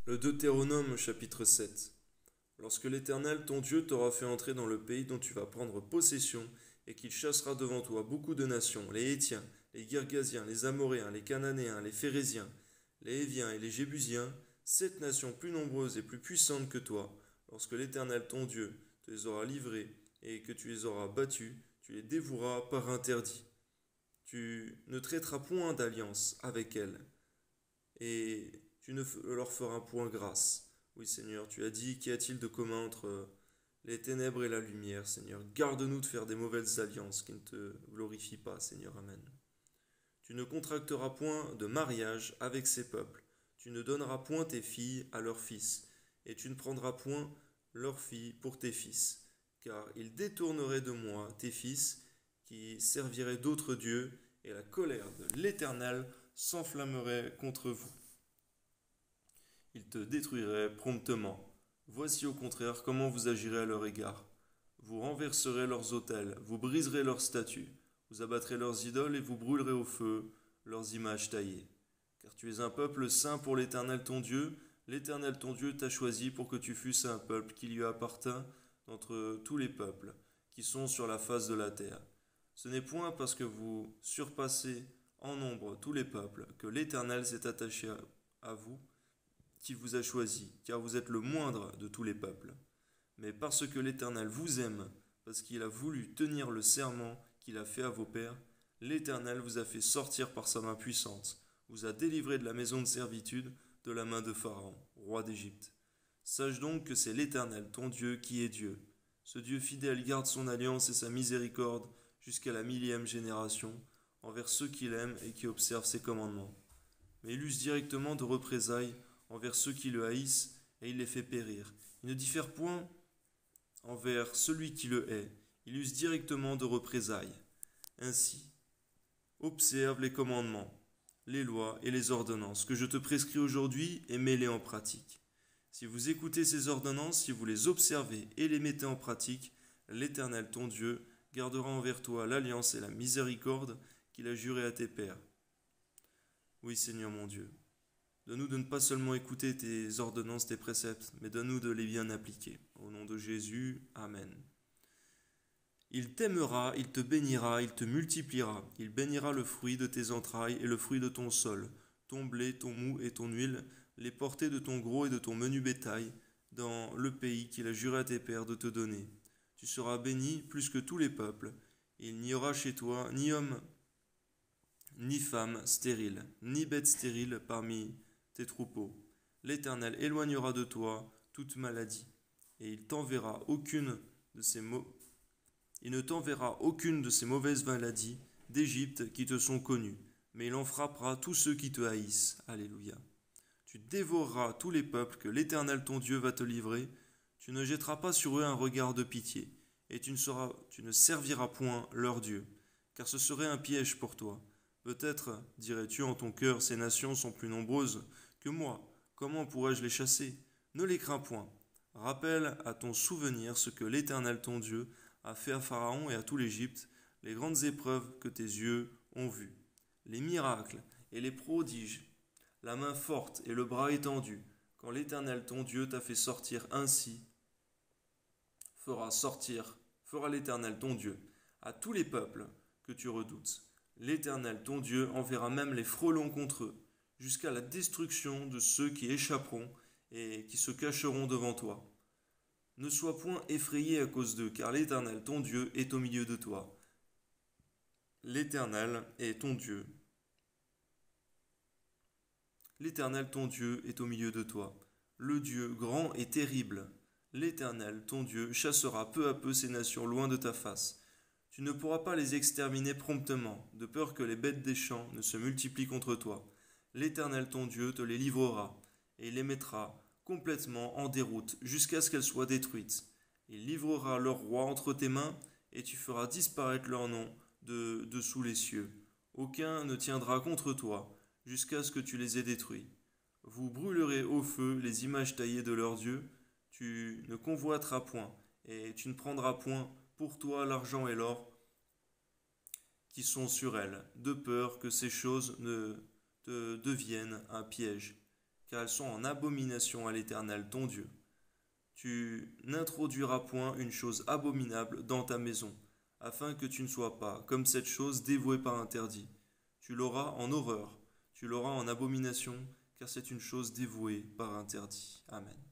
Le Deutéronome chapitre 7. Lorsque l'Éternel ton Dieu t'aura fait entrer dans le pays dont tu vas prendre possession, et qu'il chassera devant toi beaucoup de nations, les Hétiens, les Girgasiens, les Amoréens, les Cananéens, les Phéréziens, les Héviens et les Jébusiens, 7 nations plus nombreuses et plus puissantes que toi, lorsque l'Éternel ton Dieu te les aura livrées et que tu les auras battus, tu les dévoueras par interdit. Tu ne traiteras point d'alliance avec elles, et tu ne leur feras point grâce. Oui, Seigneur, tu as dit, qu'y a-t-il de commun entre les ténèbres et la lumière, Seigneur? Garde-nous de faire des mauvaises alliances qui ne te glorifient pas, Seigneur. Amen. Tu ne contracteras point de mariage avec ces peuples. Tu ne donneras point tes filles à leurs fils, et tu ne prendras point leurs filles pour tes fils, car ils détourneraient de moi tes fils, qui serviraient d'autres dieux, et la colère de l'Éternel s'enflammerait contre vous. Ils te détruiraient promptement. Voici au contraire comment vous agirez à leur égard. Vous renverserez leurs autels, vous briserez leurs statues, vous abattrez leurs idoles et vous brûlerez au feu leurs images taillées. Car tu es un peuple saint pour l'Éternel ton Dieu. L'Éternel ton Dieu t'a choisi pour que tu fusses un peuple qui lui appartint d'entre tous les peuples qui sont sur la face de la terre. Ce n'est point parce que vous surpassez en nombre tous les peuples que l'Éternel s'est attaché à vous qu'il vous a choisi, car vous êtes le moindre de tous les peuples. Mais parce que l'Éternel vous aime, parce qu'il a voulu tenir le serment qu'il a fait à vos pères, l'Éternel vous a fait sortir par sa main puissante, vous a délivré de la maison de servitude, de la main de Pharaon, roi d'Égypte. Sache donc que c'est l'Éternel, ton Dieu, qui est Dieu. Ce Dieu fidèle garde son alliance et sa miséricorde jusqu'à la 1000e génération, envers ceux qu'il aime et qui observent ses commandements. Mais il use directement de représailles envers ceux qui le haïssent, et il les fait périr. Il ne diffère point envers celui qui le hait, il use directement de représailles. Ainsi, observe les commandements, les lois et les ordonnances que je te prescris aujourd'hui et mets-les en pratique. Si vous écoutez ces ordonnances, si vous les observez et les mettez en pratique, l'Éternel ton Dieu gardera envers toi l'alliance et la miséricorde qu'il a juré à tes pères. Oui, Seigneur mon Dieu, donne-nous de ne pas seulement écouter tes ordonnances, tes préceptes, mais donne-nous de les bien appliquer. Au nom de Jésus, Amen. Il t'aimera, il te bénira, il te multipliera. Il bénira le fruit de tes entrailles et le fruit de ton sol, ton blé, ton mou et ton huile, les portées de ton gros et de ton menu bétail, dans le pays qu'il a juré à tes pères de te donner. Tu seras béni plus que tous les peuples. Il n'y aura chez toi ni homme, ni femme stérile, ni bête stérile parmi tes troupeaux. L'Éternel éloignera de toi toute maladie, et il ne t'enverra aucune de ces mauvaises maladies d'Égypte qui te sont connues, mais il en frappera tous ceux qui te haïssent. Alléluia. Tu dévoreras tous les peuples que l'Éternel ton Dieu va te livrer. Tu ne jetteras pas sur eux un regard de pitié, et tu ne serviras point leur Dieu, car ce serait un piège pour toi. Peut-être dirais-tu en ton cœur, ces nations sont plus nombreuses que moi. Comment pourrais-je les chasser? Ne les crains point. Rappelle à ton souvenir ce que l'Éternel ton Dieu a fait à Pharaon et à tout l'Égypte, les grandes épreuves que tes yeux ont vues, les miracles et les prodiges, la main forte et le bras étendu, quand l'Éternel ton Dieu t'a fait sortir ainsi, fera l'Éternel ton Dieu à tous les peuples que tu redoutes. L'Éternel ton Dieu enverra même les frelons contre eux, jusqu'à la destruction de ceux qui échapperont et qui se cacheront devant toi. Ne sois point effrayé à cause d'eux, car l'Éternel ton Dieu est au milieu de toi. L'Éternel est ton Dieu. L'Éternel ton Dieu est au milieu de toi. Le Dieu grand et terrible. L'Éternel ton Dieu chassera peu à peu ces nations loin de ta face. Tu ne pourras pas les exterminer promptement, de peur que les bêtes des champs ne se multiplient contre toi. L'Éternel ton Dieu te les livrera, et les mettra complètement en déroute jusqu'à ce qu'elles soient détruites. Il livrera leur roi entre tes mains, et tu feras disparaître leur nom de dessous les cieux. Aucun ne tiendra contre toi, jusqu'à ce que tu les aies détruits. Vous brûlerez au feu les images taillées de leurs dieux, tu ne convoiteras point, et tu ne prendras point pour toi l'argent et l'or qui sont sur elles, de peur que ces choses ne te deviennent un piège. car elles sont en abomination à l'Éternel ton Dieu. Tu n'introduiras point une chose abominable dans ta maison, afin que tu ne sois pas, comme cette chose dévouée par interdit. Tu l'auras en horreur, tu l'auras en abomination, car c'est une chose dévouée par interdit. Amen.